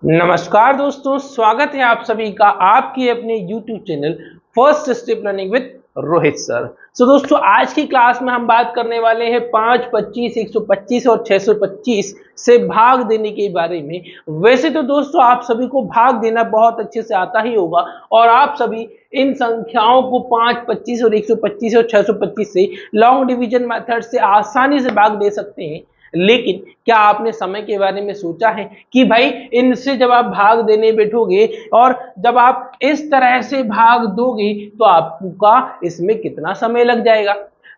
नमस्कार दोस्तों, स्वागत है आप सभी का आपके अपने YouTube channel first step learning with Rohit sir. दोस्तों आज की क्लास में हम बात करने वाले हैं 5, 25, 125 और 625 से भाग देने के बारे में। वैसे तो दोस्तों आप सभी को भाग देना बहुत अच्छे से आता ही होगा और आप सभी इन संख्याओं को 5, 25 और 125 और 625 से लॉन्ग डिवीजन मेथड से आसानी से भाग दे सकते हैं। लेकिन क्या आपने समय के बारे में सोचा है कि भाई इनसे जब आप भाग देने बैठोगे और जब आप इस तरह से भाग दोगे तो आपका इसमें कितना समय लग जाएगा।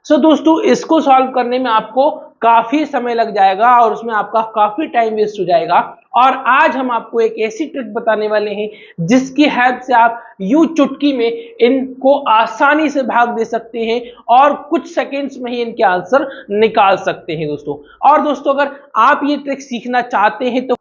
दोस्तों इसको सॉल्व करने में आपको काफी समय लग जाएगा और उसमें आपका काफी टाइम वेस्ट हो जाएगा। और आज हम आपको एक ऐसी ट्रिक बताने वाले हैं जिसकी हेल्प से आप यूं चुटकी में इनको आसानी से भाग दे सकते हैं और कुछ सेकंड्स में ही इनके आंसर निकाल सकते हैं दोस्तों। और दोस्तों अगर आप ये ट्रिक सीखना चाहते हैं तो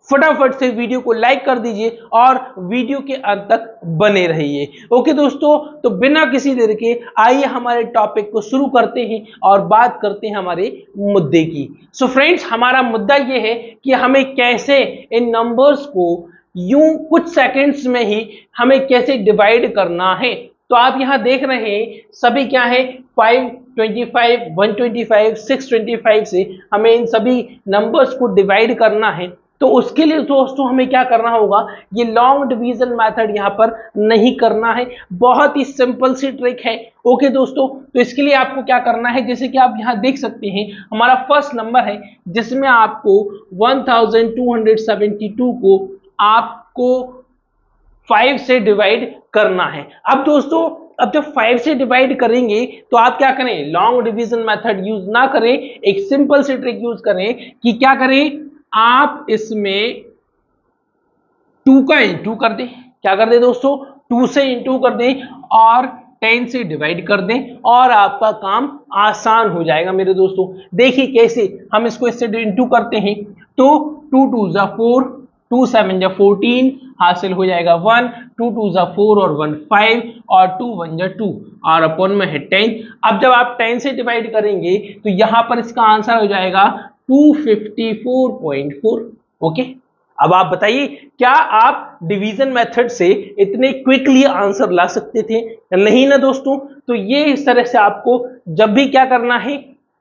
फटाफट से वीडियो को लाइक कर दीजिए और वीडियो के अंत तक बने रहिए। ओके दोस्तों, तो बिना किसी देर के आइए हमारे टॉपिक को शुरू करते हैं और बात करते हैं हमारे मुद्दे की। फ्रेंड्स, हमारा मुद्दा ये है कि हमें कैसे इन नंबर्स को यूं कुछ सेकंड्स में ही हमें कैसे डिवाइड करना है। तो आप यहां देख रहे हैं सभी क्या है, 525, 125, 625 से हमें इन सभी नंबर्स को डिवाइड करना है। तो उसके लिए दोस्तों हमें क्या करना होगा, ये लॉन्ग डिवीजन मेथड यहाँ पर नहीं करना है, बहुत ही सिंपल सी ट्रिक है। ओके दोस्तों, तो इसके लिए आपको क्या करना है, जैसे कि आप यहाँ देख सकते हैं हमारा फर्स्ट नंबर है जिसमें आपको 1272 को आपको 5 से डिवाइड करना है। अब दोस्तों अब जब 5 से डिवाइड करेंगे तो आप क्या करें, लॉन्ग डिवीजन मेथड यूज ना करें, एक सिंपल सी ट्रिक यूज करें कि क्या करें, आप इसमें 2 का इंटू कर दें। क्या कर दें दोस्तों, 2 से इंटू कर दें और 10 से डिवाइड कर दें और आपका काम आसान हो जाएगा मेरे दोस्तों। देखिए कैसे हम इसको इससे इंटू करते हैं, तो 2 2 जा 4, 2 7 जा 14, हासिल हो जाएगा 1, 2 2 जा 4 और 1 5 और 2 1 जा 2 और अपॉन में है 10। अब जब आप 10 से डिवाइड करेंगे तो यहां पर इसका आंसर हो जाएगा 254.4। ओके, अब आप बताइए क्या आप डिवीजन मेथड से इतने क्विकली आंसर ला सकते थे? नहीं ना दोस्तों। तो ये इस तरह से आपको जब भी क्या करना है,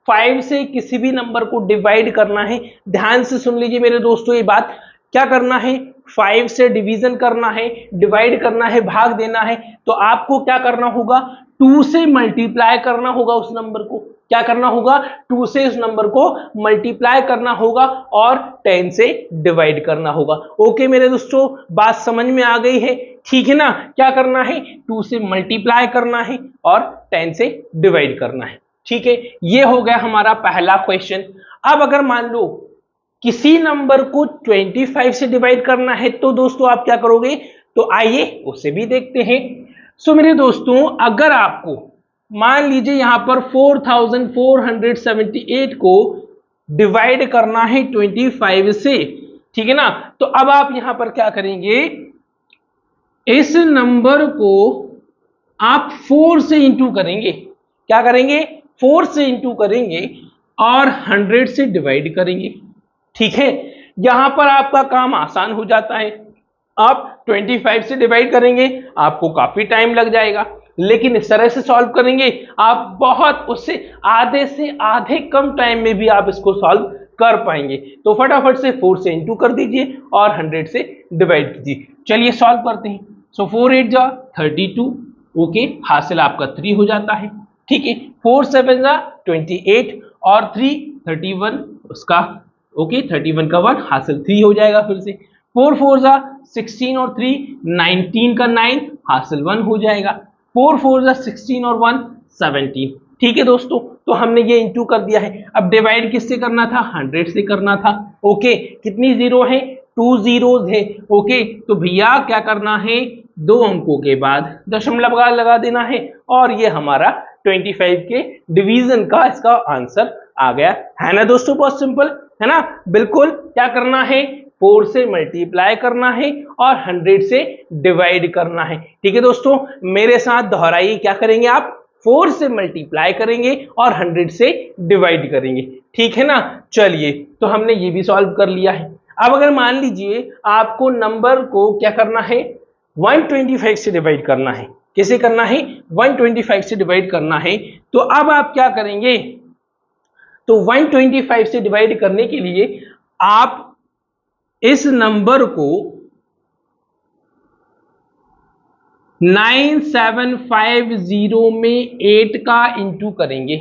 5 से किसी भी नंबर को डिवाइड करना है, ध्यान से सुन लीजिए मेरे दोस्तों ये बात, क्या करना है, 5 से डिवीजन करना है, डिवाइड करना है, भाग देना है, तो आपको क्या करना होगा, 2 से मल्टीप्लाई करना होगा उस नंबर को। क्या करना होगा, 2 से उस नंबर को मल्टीप्लाई करना होगा और 10 से डिवाइड करना होगा। ओके मेरे दोस्तों, बात समझ में आ गई है? ठीक है ना। क्या करना है, 2 से मल्टीप्लाई करना है और 10 से डिवाइड करना है। ठीक है, ये हो गया हमारा पहला क्वेश्चन। अब अगर मान लो किसी नंबर को 25 से डिवाइड करना है तो दोस्तों आप क्या करोगे, तो आइए उसे भी देखते हैं। मेरे दोस्तों अगर आपको मान लीजिए यहां पर 4478 को डिवाइड करना है 25 से, ठीक है ना, तो अब आप यहां पर क्या करेंगे, इस नंबर को आप 4 से इंटू करेंगे। क्या करेंगे, 4 से इंटू करेंगे और 100 से डिवाइड करेंगे। ठीक है, यहां पर आपका काम आसान हो जाता है। आप 25 से डिवाइड करेंगे, आपको काफी टाइम लग जाएगा, लेकिन इस तरह से सॉल्व करेंगे आप बहुत उससे आधे कम टाइम में भी आप इसको सॉल्व कर पाएंगे। तो फटाफट से 4 से इंटू कर दीजिए और 100 से डिवाइड कीजिए। चलिए सॉल्व करते हैं। 4 8 जा 32, ओके, हासिल आपका 3 हो जाता है। ठीक है, 4 7 जा 28 और 3 31, उसका ओके 31 का 1 हासिल 3 हो जाएगा। फिर से 4 4 जा 16 और 3 19 का 9 हासिल 1 हो जाएगा। 4 4 जा 16 और 1 17। ठीक है दोस्तों, तो हमने ये इंटू कर दिया है। अब डिवाइड किससे करना था, 100 से करना था। ओके, कितनी जीरो है, 2 जीरोज है। ओके, तो भैया क्या करना है, 2 अंकों के बाद दशमलव लगा देना है और ये हमारा 25 के डिवीजन का इसका आंसर आ गया है ना दोस्तों। बहुत सिंपल है ना, बिल्कुल। क्या करना है, 4 से मल्टीप्लाई करना है और 100 से डिवाइड करना है। ठीक है दोस्तों, मेरे साथ दोहराइए, क्या करेंगे आप, 4 से मल्टीप्लाई करेंगे और 100 से डिवाइड करेंगे। ठीक है ना। चलिए, तो हमने ये भी सॉल्व कर लिया है। अब अगर मान लीजिए आपको नंबर को क्या करना है, 125 से डिवाइड करना है। कैसे करना है, 125 से डिवाइड करना है। तो अब आप क्या करेंगे, तो 125 से डिवाइड करने के लिए आप इस नंबर को 9750 में 8 का इंटू करेंगे।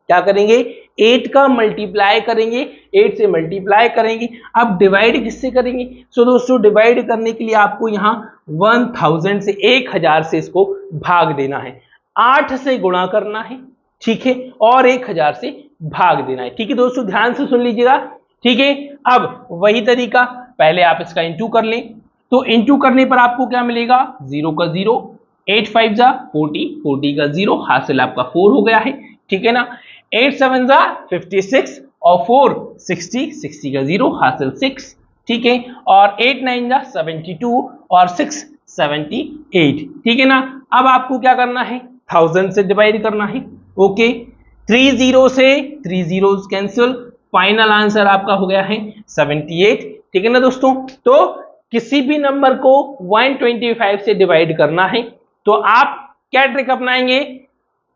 क्या करेंगे, 8 का मल्टीप्लाई करेंगे, 8 से मल्टीप्लाई करेंगे। अब डिवाइड किससे करेंगे, सो दोस्तों डिवाइड करने के लिए आपको यहां 1000 से 1000 से इसको भाग देना है, 8 से गुणा करना है, ठीक है, और 1000 से भाग देना है। ठीक है दोस्तों, ध्यान से सुन लीजिएगा, ठीक है। अब वही तरीका, पहले आप इसका इंटू कर लें, तो इंटू करने पर आपको क्या मिलेगा, 0 का 0, 8 5 जा 40, 40 का 0, हासिल आपका 4 हो गया है, ठीक है ना। 8 7 जा 56 और 4 60, 60 का 0, हासिल 6, ठीक है। और 8 9 जा 72 और 6 78, ठीक है ना। अब आपको क्या करना है, 1000 से डिवाइड करना है, ओके। 3 0 से 3 zeros कैंसिल, फाइनल आंसर आपका हो गया है 78, ठीक है ना दोस्तों। तो किसी भी नंबर को 125 से डिवाइड करना है तो आप क्या ट्रिक अपनाएंगे,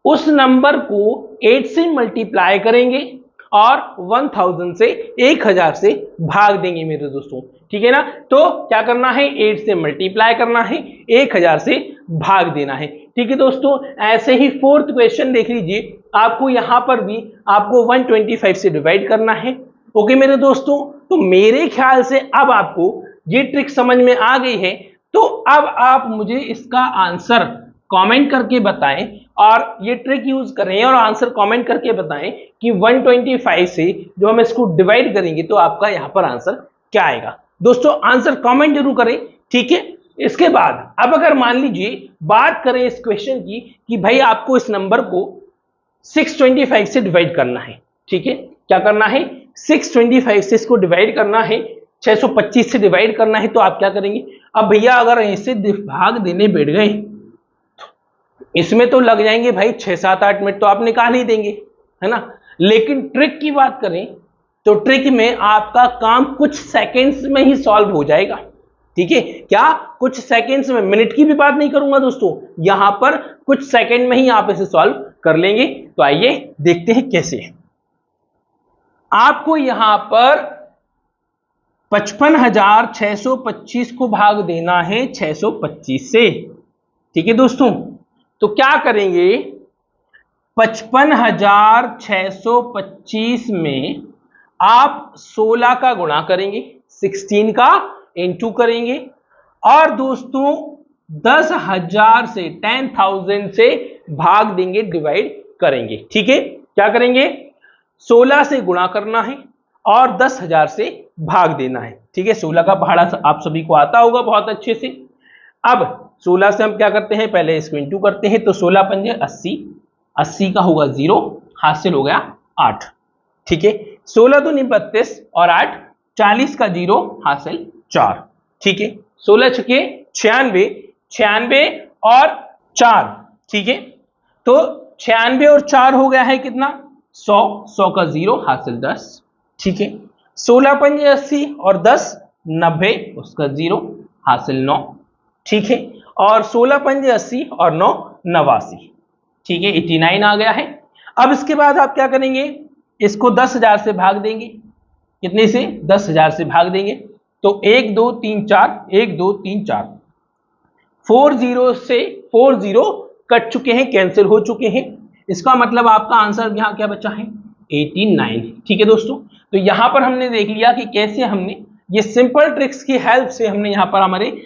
उस नंबर को 8 से मल्टीप्लाई करेंगे और 1000 से 1000 से भाग देंगे मेरे दोस्तों, ठीक है ना। तो क्या करना है, 8 से मल्टीप्लाई करना है, 1000 से भाग देना है, ठीक है दोस्तों। ऐसे ही फोर्थ क्वेश्चन देख लीजिए, आपको यहां पर भी आपको 125 से डिवाइड करना है, ओके मेरे दोस्तों। तो मेरे ख्याल से अब आपको ये ट्रिक समझ में आ गई है। तो अब आप मुझे इसका आंसर कमेंट करके बताएं और ये ट्रिक यूज करें और आंसर कमेंट करके बताएं कि 125 से जो हम इसको डिवाइड करेंगे तो आपका यहां पर आंसर क्या आएगा। दोस्तों आंसर कमेंट जरूर करें, ठीक है। इसके बाद अब अगर मान लीजिए बात करें इस क्वेश्चन की कि भाई आपको इस नंबर को 625 से डिवाइड करना है, ठीक है। क्या करना है, 625 से इसको डिवाइड करना है, 625 से डिवाइड करना है। तो आप क्या करेंगे, अब भैया अगर ऐसे भाग देने बैठ गए इसमें तो लग जाएंगे भाई 6 7 8 मिनट, तो आप निकाल ही देंगे, है ना। लेकिन ट्रिक की बात करें तो ट्रिक में आपका काम कुछ सेकंड्स में ही सॉल्व हो जाएगा, ठीक है। क्या कुछ सेकंड्स में, मिनट की भी बात नहीं करूंगा दोस्तों, यहां पर कुछ सेकंड में ही आप इसे सॉल्व कर लेंगे। तो आइए देखते हैं कैसे। आपको यहां पर 55,625 को भाग देना है 625 से, ठीक है दोस्तों। तो क्या करेंगे, 55,625 में आप 16 का गुणा करेंगे, 16 का इंटू करेंगे और दोस्तों 10,000 से 10,000 से भाग देंगे, डिवाइड करेंगे, ठीक है। क्या करेंगे, 16 से गुणा करना है और 10,000 से भाग देना है, ठीक है। 16 का पहाड़ा आप सभी को आता होगा बहुत अच्छे से। अब 16 से हम क्या करते हैं, पहले इसको इंटू करते हैं। तो 16 पंजे 80, 80 का होगा 0, हासिल हो गया 8, ठीक है। 16 दूनी 32 और 8 40 का 0, हासिल 4, ठीक है। 16 छके 96, 96 और 4, ठीक है। तो 96 और 4 हो गया है कितना, 100, 100 का 0, हासिल 10, ठीक है। 16 पंजे 80 और 10 90, उसका 0, हासिल 9, ठीक है। और 16 पंजे 80 और 9 89, ठीक है, 89 आ गया है। अब इसके बाद आप क्या करेंगे, इसको 10,000 से भाग देंगे, कितने से, 10,000 से भाग देंगे। तो 1 2 3 4, 1 2 3 4, 4 0 से 4 0 कट चुके हैं, कैंसिल हो चुके हैं। इसका मतलब आपका आंसर यहां क्या बचा है, 89, ठीक है दोस्तों। तो यहां पर हमने देख लिया कि कैसे हमने ये सिंपल ट्रिक्स की हेल्प से हमने यहां पर हमारे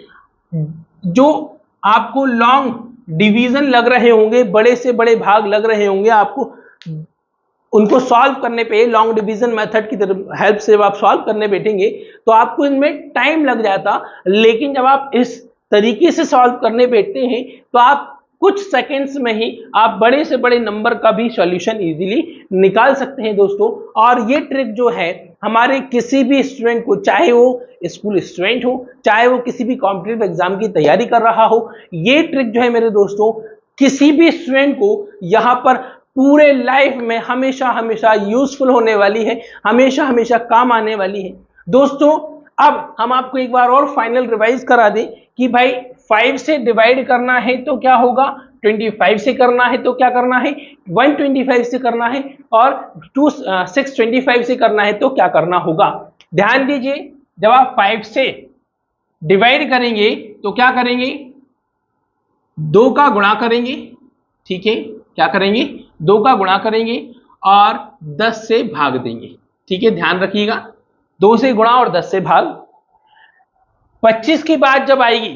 जो आपको लॉन्ग डिवीजन लग रहे होंगे, बड़े से बड़े भाग लग रहे होंगे, आपको उनको सॉल्व करने पे लॉन्ग डिवीजन मेथड की हेल्प से जब आप सॉल्व करने बैठेंगे तो आपको इनमें टाइम लग जाता। लेकिन जब आप इस तरीके से सॉल्व करने बैठते हैं तो आप कुछ सेकंड्स में ही आप बड़े से बड़े नंबर का भी सॉल्यूशन इजीली निकाल सकते हैं दोस्तों। और ये ट्रिक जो है हमारे किसी भी स्टूडेंट को, चाहे वो स्कूल स्टूडेंट हो, चाहे वो किसी भी कॉम्पिटिटिव एग्जाम की तैयारी कर रहा हो, ये ट्रिक जो है मेरे दोस्तों किसी भी स्टूडेंट को यहाँ पर पूरे लाइफ में हमेशा हमेशा यूजफुल होने वाली है, हमेशा हमेशा काम आने वाली है दोस्तों। अब हम आपको एक बार और फाइनल रिवाइज करा दें कि भाई 5 से डिवाइड करना है तो क्या होगा, 25 से करना है तो क्या करना है, 125 से करना है, और 625 से करना है तो क्या करना होगा। ध्यान दीजिए, जब आप 5 से डिवाइड करेंगे तो क्या करेंगे, 2 का गुणा करेंगे, ठीक है, क्या करेंगे, 2 का गुणा करेंगे और 10 से भाग देंगे, ठीक है, ध्यान रखिएगा, 2 से गुणा और 10 से भाग। 25 की बात जब आएगी,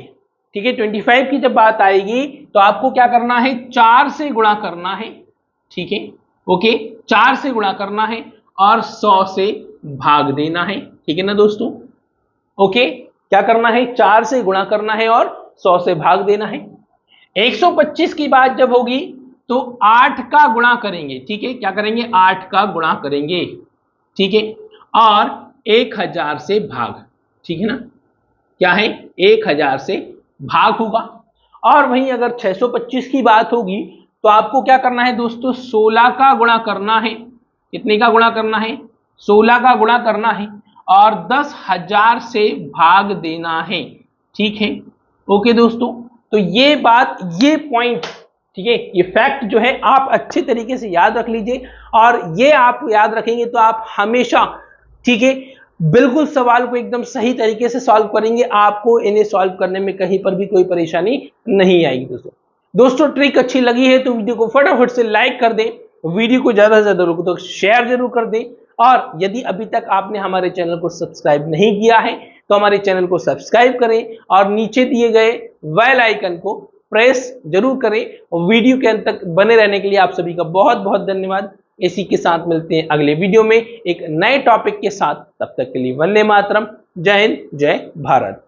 ठीक है, 25 की जब बात आएगी तो आपको क्या करना है, 4 से गुणा करना है, ठीक है, ओके, 4 से गुणा करना है और 100 से भाग देना है, ठीक है ना दोस्तों, ओके, क्या करना है, 4 से गुणा करना है और 100 से भाग देना है। 125 की बात जब होगी तो 8 का गुणा करेंगे, ठीक है, क्या करेंगे, 8 का गुणा करेंगे, ठीक है, और 1000 से भाग, ठीक है ना, क्या है, 1000 से भाग होगा। और वहीं अगर 625 की बात होगी तो आपको क्या करना है दोस्तों, 16 का गुणा करना है, कितने का गुणा करना है, 16 का गुणा करना है और 10,000 से भाग देना है, ठीक है, ओके दोस्तों। तो ये बात, ये पॉइंट, ठीक है, ये फैक्ट जो है आप अच्छे तरीके से याद रख लीजिए, और ये आप याद रखेंगे तो आप हमेशा, ठीक है, बिल्कुल सवाल को एकदम सही तरीके से सॉल्व करेंगे, आपको इन्हें सॉल्व करने में कहीं पर भी कोई परेशानी नहीं आएगी। दोस्तों ट्रिक अच्छी लगी है तो वीडियो को फटाफट से लाइक कर दें, वीडियो को ज्यादा से ज्यादा तो शेयर जरूर कर दें, और यदि अभी तक आपने हमारे चैनल को सब्सक्राइब नहीं किया है तो हमारे चैनल को सब्सक्राइब करें और नीचे दिए गए बेल आइकन को प्रेस जरूर करें। और वीडियो के अंत तक बने रहने के लिए आप सभी का बहुत बहुत धन्यवाद। इसी के साथ मिलते हैं अगले वीडियो में एक नए टॉपिक के साथ, तब तक के लिए वंदे मातरम, जय हिंद, जय भारत।